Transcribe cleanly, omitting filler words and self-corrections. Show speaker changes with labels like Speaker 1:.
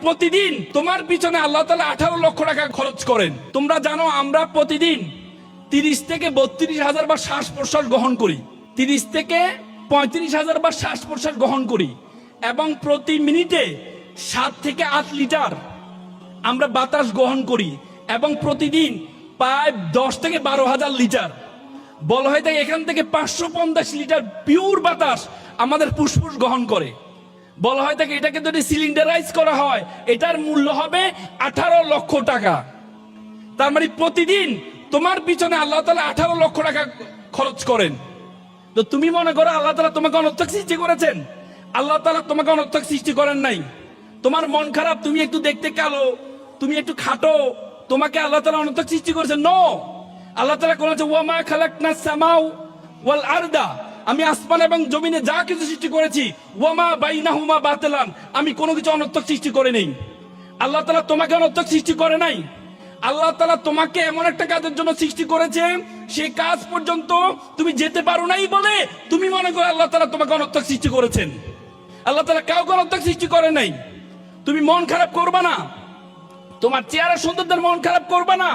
Speaker 1: প্রতিদিন তোমার পিছনে আল্লাহ তাআলা 18 লক্ষ টাকা খরচ করেন। তোমরা জানো আমরা প্রতিদিন 30 থেকে 32 হাজার বার শ্বাস প্রশ্বাস গ্রহণ করি, 30 থেকে 35 হাজার বার শ্বাস প্রশ্বাস গ্রহণ করি, এবং প্রতি মিনিটে 7 থেকে 8 লিটার আমরা বাতাস গ্রহণ করি, এবং প্রতিদিন প্রায় 10 থেকে 12 হাজার লিটার, বলা হয় থাকে এখান থেকে 550 লিটার পিওর বাতাস আমাদের ফুসফুস গ্রহণ করে। বলা হয় থাকে এটাকে যদি সিলিন্ডারাইজ করা হয় এটার মূল্য হবে 18 লক্ষ টাকা। তার মানে প্রতিদিন তোমার পিছনে আল্লাহ তাআলা 18 লক্ষ টাকা খরচ করেন। তো তুমি মনে করো আল্লাহ তাআলা তোমাকে অনর্থক সৃষ্টি করেছেন? আল্লাহ তাআলা তোমাকে অনর্থক সৃষ্টি করেন নাই। তোমার মন খারাপ, তুমি একটু দেখতে কালো, তুমি একটু খাটো, তোমাকে আল্লাহ তাআলা অনর্থক সৃষ্টি করেছেন? নো, আল্লাহ তাআলা বলেছেন ওয়া মা খালাকনাস সামাউ ওয়াল আরদা, আমি আসমান এবং জমিনে যা কিছু সৃষ্টি করেছি, ওয়া মা বাইনাহুমা বাতিলান, আমি কোনো কিছু অনর্থক সৃষ্টি করে নেই। আল্লাহ তাআলা তোমাকে অনর্থক সৃষ্টি করে নাই। আল্লাহ তাআলা তোমাকে এমন একটা কাজের জন্য সৃষ্টি করেছে, সেই কাজ পর্যন্ত তুমি যেতে পারো নাই বলে তুমি মনে করো আল্লাহ তাআলা তোমাকে অনর্থক সৃষ্টি করেছেন। আল্লাহ তাআলা কাউকে অনর্থক সৃষ্টি করে নাই। তুমি মন খারাপ করবা না, তোমার চেহারা সৌন্দর্যের মন খারাপ করবা না।